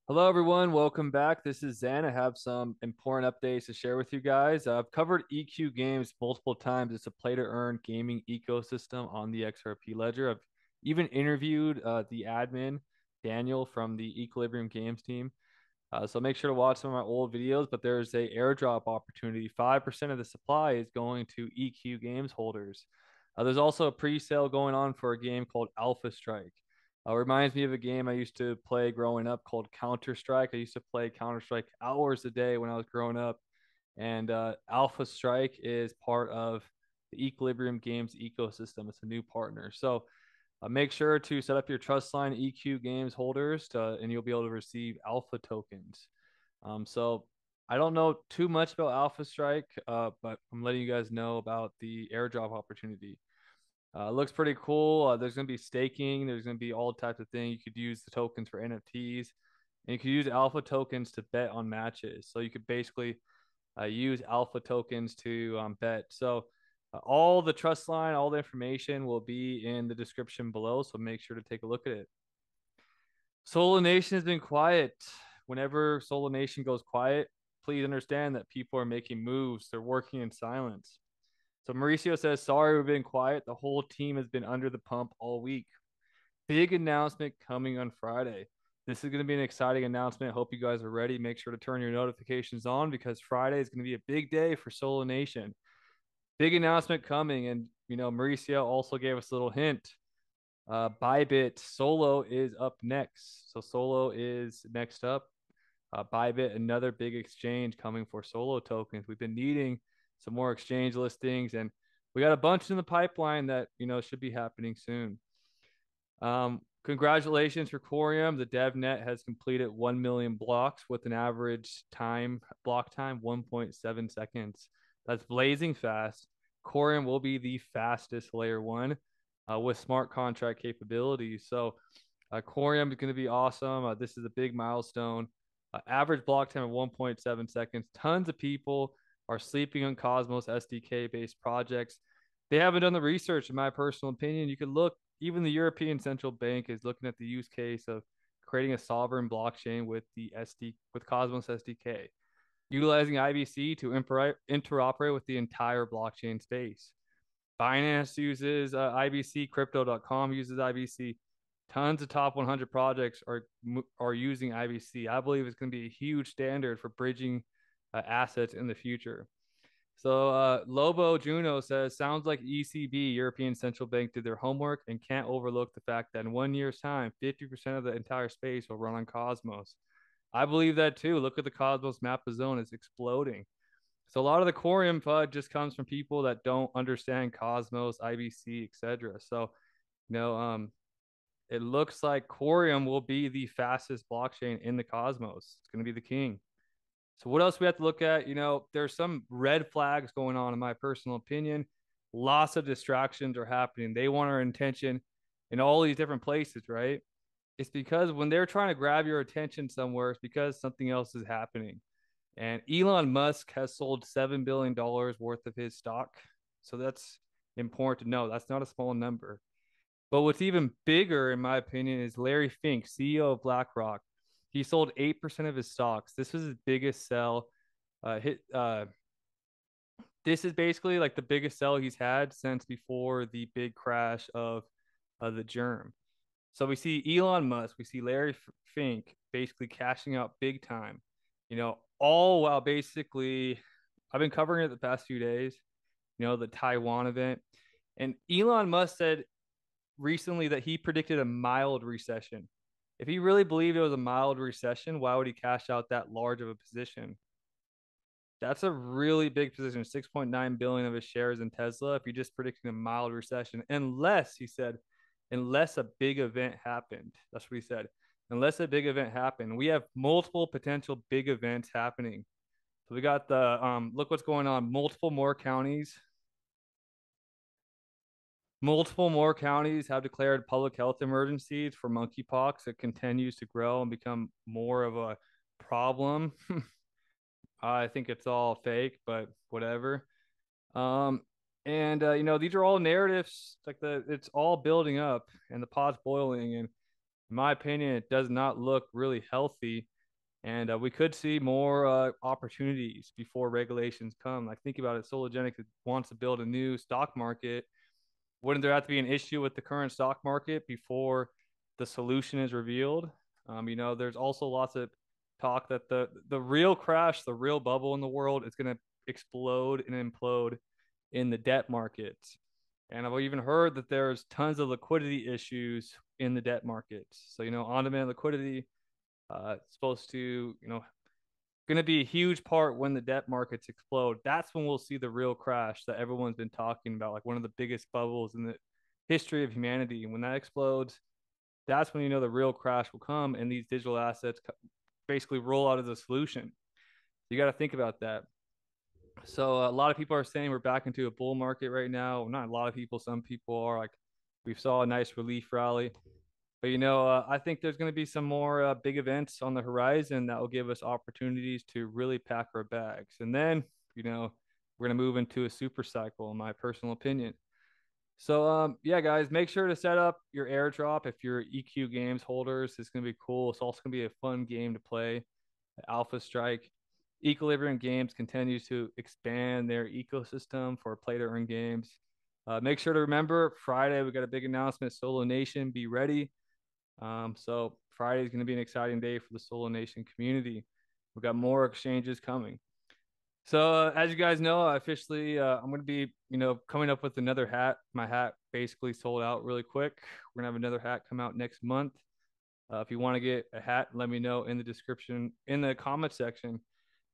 Hello, everyone. Welcome back. This is Zen. I have some important updates to share with you guys. I've covered EQ games multiple times. It's a play to earn gaming ecosystem on the XRP ledger. I've even interviewed the admin, Daniel, from the Equilibrium Games team. So make sure to watch some of my old videos. But there's a airdrop opportunity. 5% of the supply is going to EQ Games holders. There's also a pre-sale going on for a game called Alpha Strike. Reminds me of a game I used to play growing up called Counter Strike. I used to play Counter Strike hours a day when I was growing up, and Alpha Strike is part of the Equilibrium Games ecosystem. It's a new partner, so make sure to set up your Trustline EQ Games holders, and you'll be able to receive Alpha tokens. So I don't know too much about Alpha Strike, but I'm letting you guys know about the airdrop opportunity. Looks pretty cool. There's going to be staking. There's going to be all types of things. You could use the tokens for NFTs, and you could use alpha tokens to bet on matches. So you could basically use alpha tokens to bet. So all the trust line, all the information will be in the description below. So make sure to take a look at it. Solo Nation has been quiet. Whenever Solo Nation goes quiet, please understand that people are making moves. They're working in silence. So Mauricio says, sorry, we've been quiet. The whole team has been under the pump all week. Big announcement coming on Friday. This is going to be an exciting announcement. Hope you guys are ready. Make sure to turn your notifications on because Friday is going to be a big day for Solo Nation. Big announcement coming. And, Mauricio also gave us a little hint. Bybit Solo is up next. So Solo is next up. Bybit, another big exchange coming for Solo tokens. We've been needing some more exchange listings, and we got a bunch in the pipeline that should be happening soon. Congratulations for Corium. The dev net has completed 1 million blocks with an average block time 1.7 seconds. That's blazing fast. Corium will be the fastest layer one with smart contract capabilities. So Corium is going to be awesome. This is a big milestone. Average block time of 1.7 seconds. Tons of people are sleeping on Cosmos SDK based projects. They haven't done the research, in my personal opinion. You could look, even the European Central Bank is looking at the use case of creating a sovereign blockchain with with Cosmos SDK, utilizing IBC to interoperate with the entire blockchain space. Binance uses IBC, crypto.com uses IBC. Tons of top 100 projects are using IBC. I believe it's going to be a huge standard for bridging assets in the future. So Lobo Juno says, sounds like ECB, European Central Bank, did their homework and can't overlook the fact that in 1 year's time, 50% of the entire space will run on Cosmos. I believe that too. Look at the Cosmos map of zone, it's exploding. So a lot of the Corium FUD just comes from people that don't understand Cosmos, IBC, etc. So, you know, um, it looks like Corium will be the fastest blockchain in the Cosmos. It's going to be the king. So what else we have to look at? There's some red flags going on in my personal opinion. Lots of distractions are happening. They want our attention in all these different places, right? It's because when they're trying to grab your attention somewhere, it's because something else is happening. And Elon Musk has sold $7 billion worth of his stock. So that's important to know. That's not a small number. But what's even bigger, in my opinion, is Larry Fink, CEO of BlackRock. He sold 8% of his stocks. This was his biggest sell. This is basically like the biggest sell he's had since before the big crash of the germ. So we see Elon Musk, we see Larry Fink basically cashing out big time, all while basically I've been covering it the past few days, the Taiwan event. And Elon Musk said recently that he predicted a mild recession. If he really believed it was a mild recession, why would he cash out that large of a position? That's a really big position. 6.9 billion of his shares in Tesla. If you're just predicting a mild recession, unless he said, unless a big event happened. That's what he said. Unless a big event happened, we have multiple potential big events happening. So we got the look what's going on. Multiple more counties have declared public health emergencies for monkeypox. It continues to grow and become more of a problem. I think it's all fake, but whatever. Um, and these are all narratives. It's all building up, and the pot's boiling. And in my opinion, it does not look really healthy. And we could see more opportunities before regulations come. Like, think about it, Sologenic wants to build a new stock market. Wouldn't there have to be an issue with the current stock market before the solution is revealed? There's also lots of talk that the real crash, the real bubble in the world is going to explode and implode in the debt markets. And I've even heard that there's tons of liquidity issues in the debt markets. So, on-demand liquidity, it's supposed to, going to be a huge part when the debt markets explode. That's when we'll see the real crash that everyone's been talking about, like one of the biggest bubbles in the history of humanity. And when that explodes, that's when the real crash will come, and these digital assets basically roll out as a solution. You got to think about that. So a lot of people are saying we're back into a bull market right now. Not a lot of people, some people are. Like, we saw a nice relief rally. But I think there's going to be some more big events on the horizon that will give us opportunities to really pack our bags. And then, we're going to move into a super cycle, in my personal opinion. So, yeah, guys, make sure to set up your airdrop if you're EQ Games holders. It's going to be cool. It's also going to be a fun game to play. Alpha Strike. Equilibrium Games continues to expand their ecosystem for play to earn games. Make sure to remember Friday, we got a big announcement. Solo Nation, be ready. So Friday is going to be an exciting day for the Solo Nation community. We've got more exchanges coming. So as you guys know, I'm going to be, coming up with another hat. My hat basically sold out really quick. We're going to have another hat come out next month. If you want to get a hat, let me know in the description, in the comment section.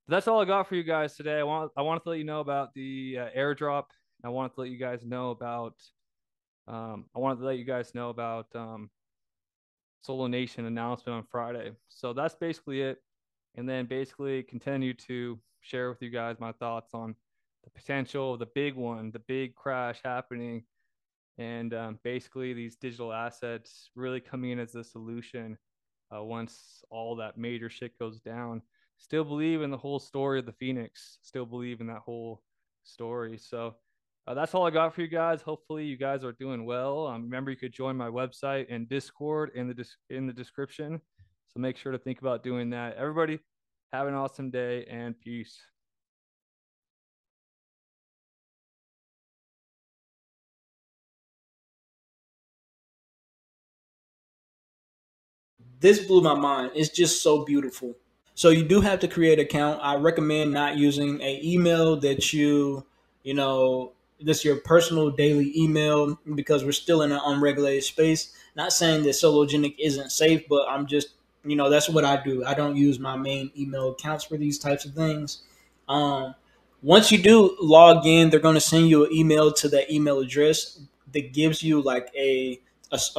But that's all I got for you guys today. I wanted to let you know about the airdrop. I wanted to let you guys know about Solo Nation announcement on Friday. So that's basically it. And then basically continue to share with you guys my thoughts on the potential, the big one, the big crash happening, and basically these digital assets really coming in as a solution once all that major shit goes down. Still believe in the whole story of the Phoenix. Still believe in that whole story. So that's all I got for you guys. Hopefully you guys are doing well. Remember, you could join my website and Discord in the description. So make sure to think about doing that. Everybody, have an awesome day and peace. This blew my mind. It's just so beautiful. So you do have to create an account. I recommend not using a email that you know, this your personal daily email because we're still in an unregulated space. Not saying that Sologenic isn't safe, but I'm just, that's what I do. I don't use my main email accounts for these types of things. Um, Once you do log in, they're going to send you an email to that email address that gives you like a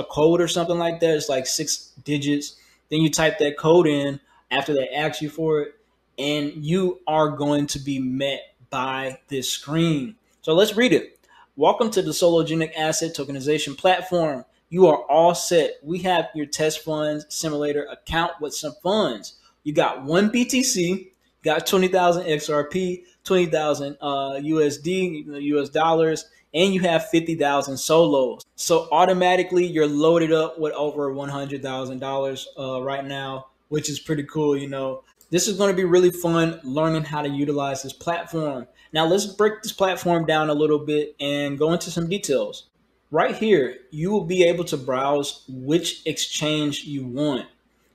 code or something like that. It's like 6 digits. Then you type that code in after they ask you for it, and you are going to be met by this screen. So let's read it. Welcome to the Sologenic Asset Tokenization Platform. You are all set. We have your test funds simulator account with some funds. You got one BTC, got 20,000 XRP, 20,000 USD, US dollars, and you have 50,000 solos. So automatically you're loaded up with over $100,000 right now, which is pretty cool. This is going to be really fun learning how to utilize this platform. Now let's break this platform down a little bit and go into some details. Right here, you will be able to browse which exchange you want.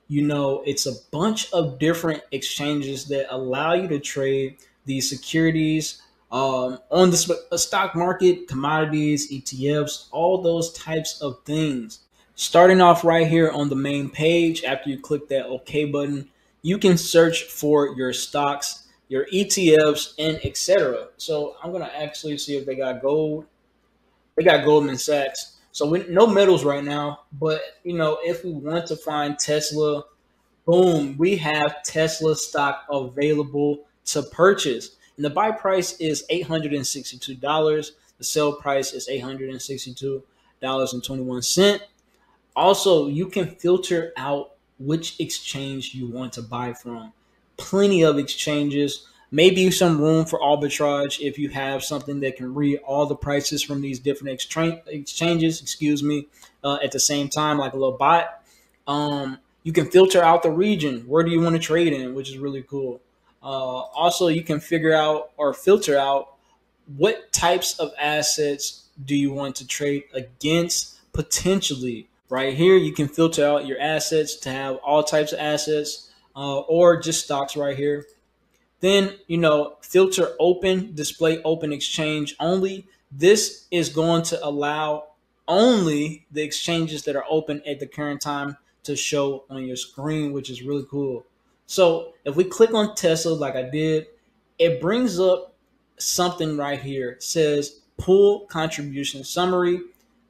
It's a bunch of different exchanges that allow you to trade these securities on the stock market, commodities, ETFs, all those types of things. Starting off right here on the main page, after you click that OK button, you can search for your stocks, your ETFs, and etc. So I'm going to actually see if they got gold. They got Goldman Sachs. So no metals right now, but if we want to find Tesla, boom, we have Tesla stock available to purchase. And the buy price is $862. The sell price is $862.21. Also, you can filter out which exchange you want to buy from. Plenty of exchanges, maybe some room for arbitrage if you have something that can read all the prices from these different exchanges, at the same time, like a little bot. You can filter out the region. Where do you want to trade in, which is really cool. Also, you can figure out or filter out what types of assets do you want to trade against potentially. Right here, you can filter out your assets to have all types of assets or just stocks right here. Then, filter open, display open exchange only. This is going to allow only the exchanges that are open at the current time to show on your screen, which is really cool. So if we click on Tesla like I did, it brings up something right here. It says pool contribution summary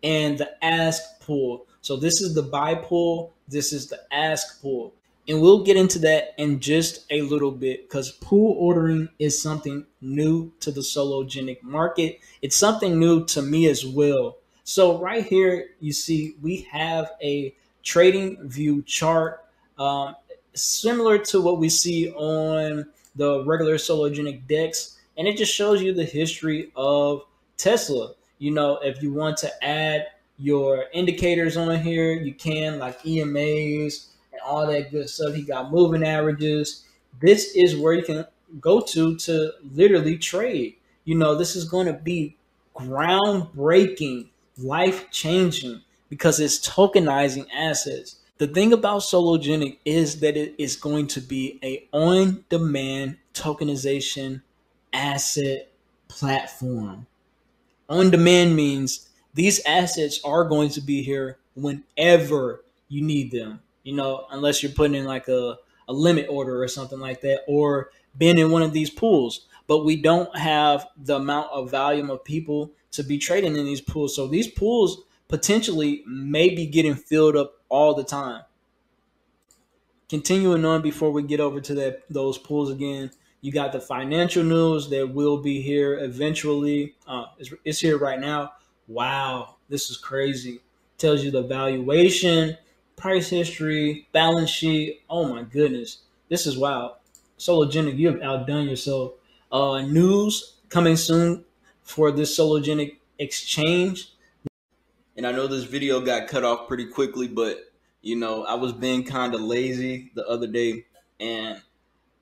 and the ask pool. So this is the buy pool. This is the ask pool. And we'll get into that in just a little bit because pool ordering is something new to the sologenic market. It's something new to me as well. So right here, you see we have a trading view chart similar to what we see on the regular sologenic decks. And it just shows you the history of Tesla. If you want to add your indicators on here, you can, like EMAs and all that good stuff. He got moving averages. This is where you can go to literally trade. This is going to be groundbreaking, life-changing because it's tokenizing assets. The thing about Sologenic is that it is going to be a on-demand tokenization asset platform. On-demand means these assets are going to be here whenever you need them, unless you're putting in like a limit order or something like that, or being in one of these pools. But we don't have the amount of volume of people to be trading in these pools. So these pools potentially may be getting filled up all the time. Continuing on before we get over to those pools again, you got the financial news that will be here eventually. It's here right now. Wow, this is crazy. Tells you the valuation, price history, balance sheet. Oh my goodness, this is wild. Sologenic, you have outdone yourself. News coming soon for this Sologenic exchange. And I know this video got cut off pretty quickly, but I was being kind of lazy the other day and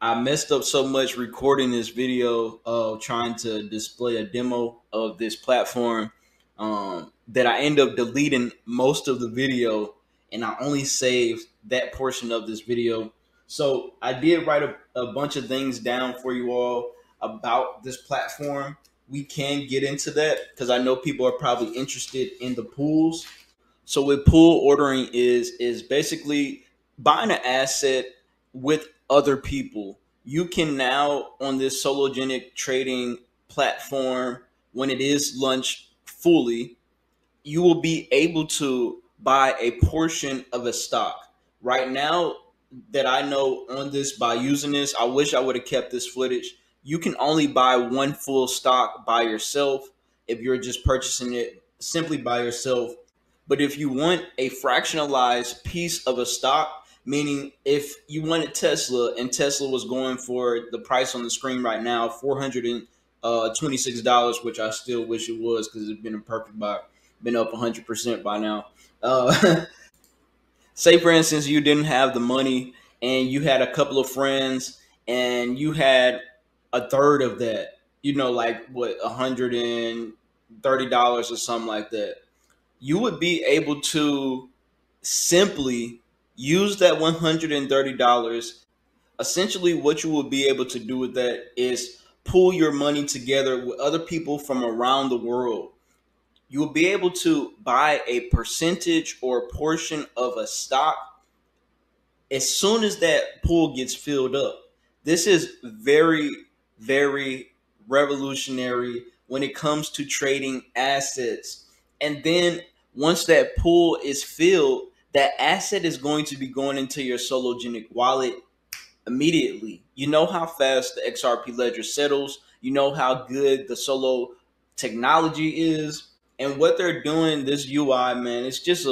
I messed up so much recording this video of trying to display a demo of this platform that I end up deleting most of the video and I only saved that portion of this video. So I did write a bunch of things down for you all about this platform. We can get into that because I know people are probably interested in the pools. So what pool ordering is basically buying an asset with other people. You can now on this Sologenic trading platform, when it is launched fully, you will be able to buy a portion of a stock. Right now that I know on this, by using this, I wish I would have kept this footage. You can only buy one full stock by yourself if you're just purchasing it simply by yourself. But if you want a fractionalized piece of a stock, meaning if you wanted Tesla and Tesla was going for the price on the screen right now, $426, which I still wish it was because it's been a perfect buy, been up 100% by now. Say, for instance, you didn't have the money and you had a couple of friends and you had a third of that, like what, $130 or something like that. You would be able to simply use that $130. Essentially, what you will be able to do with that is pool your money together with other people from around the world. You will be able to buy a percentage or portion of a stock as soon as that pool gets filled up. This is very, very revolutionary when it comes to trading assets. And then once that pool is filled, that asset is going to be going into your Sologenic wallet immediately. You know how fast the XRP ledger settles. You know how good the Solo technology is. And what they're doing, this UI, man, it's just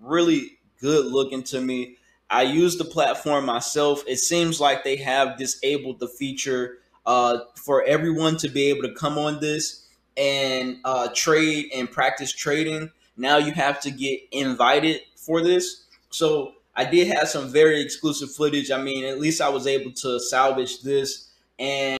really good looking to me. I use the platform myself. It seems like they have disabled the feature for everyone to be able to come on this and trade and practice trading. Now you have to get invited for this. So I did have some very exclusive footage. I mean, at least I was able to salvage this. And